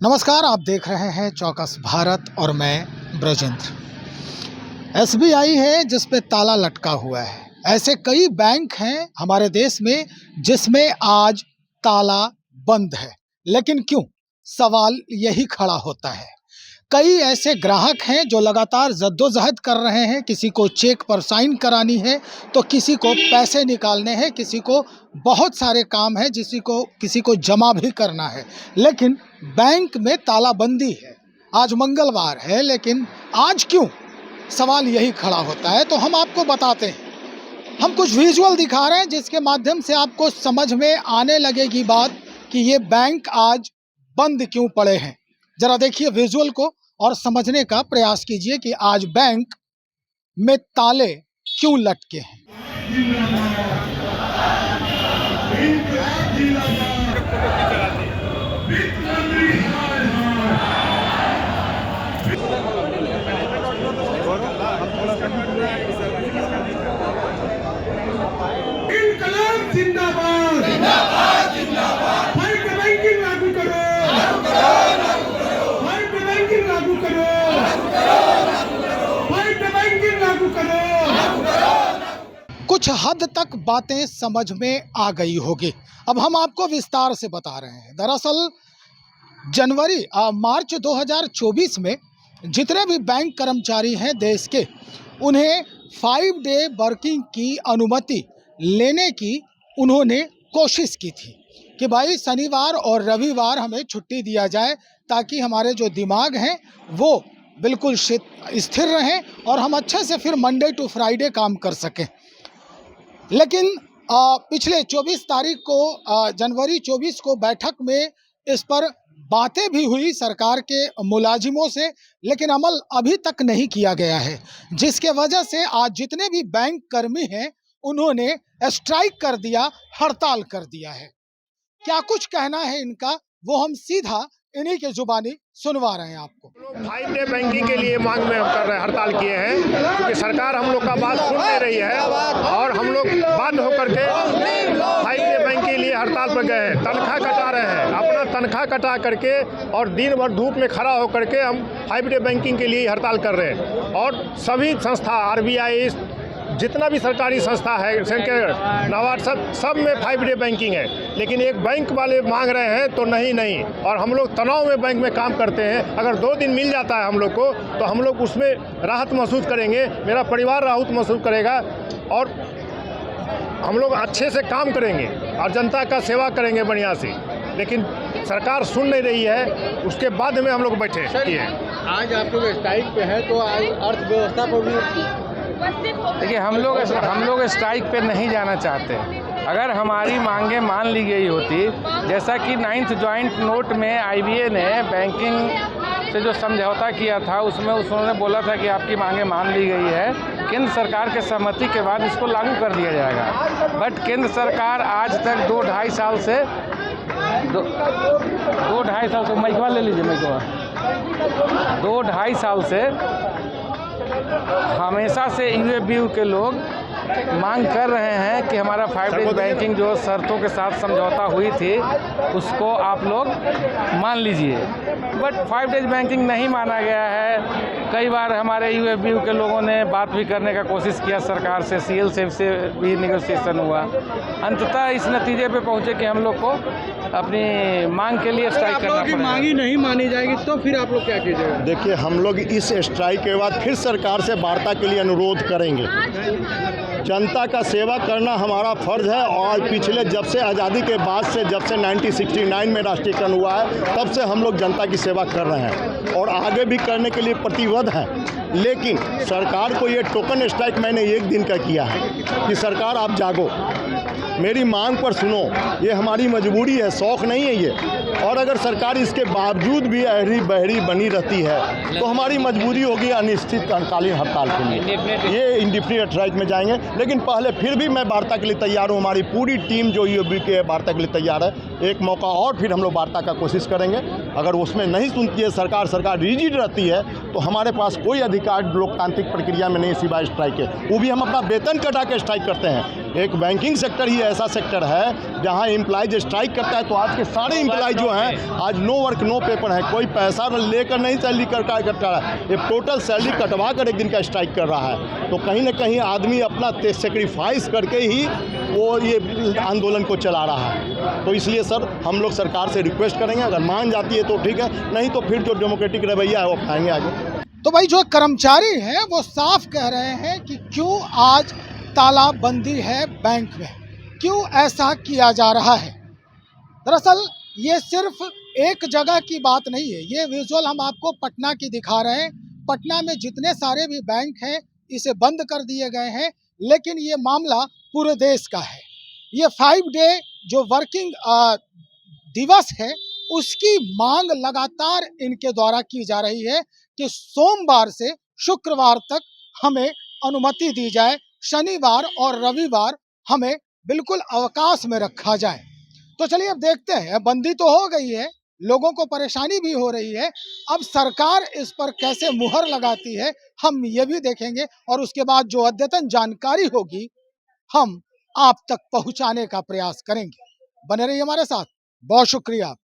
नमस्कार, आप देख रहे हैं चौकस भारत और मैं ब्रजेंद्र। एसबीआई है जिस पे ताला लटका हुआ है। ऐसे कई बैंक हैं हमारे देश में जिसमें आज ताला बंद है, लेकिन क्यों? सवाल यही खड़ा होता है। कई ऐसे ग्राहक हैं जो लगातार जद्दोजहद कर रहे हैं। किसी को चेक पर साइन करानी है तो किसी को पैसे निकालने हैं, किसी को बहुत सारे काम है, किसी को जमा भी करना है, लेकिन बैंक में तालाबंदी है। आज मंगलवार है, लेकिन आज क्यों? सवाल यही खड़ा होता है। तो हम आपको बताते हैं, हम कुछ विजुअल दिखा रहे हैं जिसके माध्यम से आपको समझ में आने लगेगी बात कि ये बैंक आज बंद क्यों पड़े हैं। जरा देखिए विजुअल को और समझने का प्रयास कीजिए कि आज बैंक में ताले क्यों लटके हैं। इनकलाब जिंदाबाद जिंदाबाद जिंदाबाद। फाइट द बैंकिंग लागू करो, फाइट द बैंकिंग लागू करो, फाइट द बैंकिंग लागू करो। कुछ हद तक बातें समझ में आ गई होगी। अब हम आपको विस्तार से बता रहे हैं। दरअसल मार्च 2024 में जितने भी बैंक कर्मचारी हैं देश के, उन्हें 5 डे वर्किंग की अनुमति लेने की उन्होंने कोशिश की थी कि भाई शनिवार और रविवार हमें छुट्टी दिया जाए ताकि हमारे जो दिमाग हैं वो बिल्कुल स्थिर रहें और हम अच्छे से फिर मंडे टू फ्राइडे काम कर सकें। लेकिन पिछले 24 तारीख को जनवरी 24 को बैठक में इस पर बातें भी हुई सरकार के मुलाजिमों से, लेकिन अमल अभी तक नहीं किया गया है, जिसके वजह से आज जितने भी बैंक कर्मी हैं उन्होंने स्ट्राइक कर दिया, हड़ताल कर दिया है। क्या कुछ कहना है इनका, वो हम सीधा इन्हीं के जुबानी सुनवा रहे हैं आपको। 5 डे बैंकिंग के लिए मांग में हम कर रहे हैं, हड़ताल किए हैं, क्योंकि सरकार हम लोग का बात सुन नहीं रही है और हम लोग बाध्य होकर के 5 डे बैंक के लिए हड़ताल पर गए हैं। तनख्वाह कटा रहे हैं, अपना तनख्वाह कटा करके और दिन भर धूप में खड़ा होकर के हम 5 डे बैंकिंग के लिए हड़ताल कर रहे हैं। और सभी संस्था, RBI, जितना भी सरकारी संस्था है, सेंटर, नाबार्ड, सब में 5 डे बैंकिंग है, लेकिन एक बैंक वाले मांग रहे हैं तो नहीं। और हम लोग तनाव में बैंक में काम करते हैं। अगर 2 दिन मिल जाता है हम लोग को तो हम लोग उसमें राहत महसूस करेंगे, मेरा परिवार राहत महसूस करेगा और हम लोग अच्छे से काम करेंगे और जनता का सेवा करेंगे बढ़िया से। लेकिन सरकार सुन नहीं रही है, उसके बाद में हम लोग बैठे हैं। आज आप लोग स्ट्राइक पे हैं तो आज अर्थव्यवस्था पर भी देखिए, हम लोग स्ट्राइक पे नहीं जाना चाहते। अगर हमारी मांगें मान ली गई होती, जैसा कि 9th जॉइंट नोट में IBA ने बैंकिंग से जो समझौता किया था उसमें उन्होंने बोला था कि आपकी मांगें मान ली गई है, केंद्र सरकार के सहमति के बाद इसको लागू कर दिया जाएगा। बट केंद्र सरकार आज तक 2-2.5 साल से माइकवा ले लीजिए, माइकवा 2-2.5 साल से हमेशा से UFBU के लोग मांग कर रहे हैं कि हमारा 5 डे बैंकिंग जो शर्तों के साथ समझौता हुई थी उसको आप लोग मान लीजिए। बट 5 डेज बैंकिंग नहीं माना गया है। कई बार हमारे UFBU के लोगों ने बात भी करने का कोशिश किया सरकार से, CL से भी नेगोशिएशन हुआ। अंततः इस नतीजे पे पहुंचे कि हम लोग को अपनी मांग के लिए स्ट्राइक करना पड़ेगा। मांग ही नहीं मानी जाएगी तो फिर आप लोग क्या कीजिएगा? देखिए, हम लोग इस स्ट्राइक के बाद फिर सरकार से वार्ता के लिए अनुरोध करेंगे। जनता का सेवा करना हमारा फर्ज है और पिछले जब से आज़ादी के बाद से, जब से 1969 में राष्ट्रीयकरण हुआ है, तब से हम लोग जनता की सेवा कर रहे हैं और आगे भी करने के लिए प्रतिबद्ध हैं। लेकिन सरकार को ये टोकन स्ट्राइक मैंने 1 दिन का किया है कि सरकार आप जागो, मेरी मांग पर सुनो, ये हमारी मजबूरी है, शौक़ नहीं है ये। और अगर सरकार इसके बावजूद भी अहरी बहरी बनी रहती है तो हमारी मजबूरी होगी अनिश्चितकालीन हड़ताल के लिए। ये इंडेफिनिट स्ट्राइक में जाएंगे, लेकिन पहले फिर भी मैं वार्ता के लिए तैयार हूँ। हमारी पूरी टीम जो UFBU के वार्ता के लिए तैयार है। एक मौका और फिर हम लोग वार्ता का कोशिश करेंगे। अगर उसमें नहीं सुनती है सरकार रिजिड रहती है तो हमारे पास कोई अधिकार लोकतांत्रिक प्रक्रिया में नहीं सिवाय स्ट्राइक के। वो भी हम अपना वेतन कटा के स्ट्राइक करते हैं। एक बैंकिंग सेक्टर ही ऐसा सेक्टर है जहाँ एम्प्लॉयज स्ट्राइक करता है तो आज के सारे एम्प्लॉय जो हैं आज नो वर्क नो पेपर है, कोई पैसा लेकर नहीं सैलरी कटा रहा है, ये टोटल सैलरी कटवा कर एक दिन का स्ट्राइक कर रहा है। तो कहीं ना कहीं आदमी अपना सेक्रीफाइस करके ही वो ये आंदोलन को चला रहा है। तो इसलिए सर हम लोग सरकार से रिक्वेस्ट करेंगे, अगर मान जाती है तो ठीक है, नहीं तो फिर जो डेमोक्रेटिक रवैया है वो अपनाएंगे आगे। तो भाई जो कर्मचारी हैं वो साफ कह रहे हैं कि क्यों आज तालाबंदी है बैंक में, क्यों ऐसा किया जा रहा है। दरअसल ये सिर्फ एक जगह की बात नहीं है, ये विजुअल हम आपको पटना की दिखा रहे हैं। पटना में जितने सारे भी बैंक हैं इसे बंद कर दिए गए हैं, लेकिन ये मामला पूरे देश का है। ये 5 डे जो वर्किंग दिवस है उसकी मांग लगातार इनके द्वारा की जा रही है कि सोमवार से शुक्रवार तक हमें अनुमति दी जाए, शनिवार और रविवार हमें बिल्कुल अवकाश में रखा जाए। तो चलिए अब देखते हैं, बंदी तो हो गई है, लोगों को परेशानी भी हो रही है, अब सरकार इस पर कैसे मुहर लगाती है हम ये भी देखेंगे और उसके बाद जो अद्यतन जानकारी होगी हम आप तक पहुंचाने का प्रयास करेंगे। बने रहिए हमारे साथ, बहुत शुक्रिया।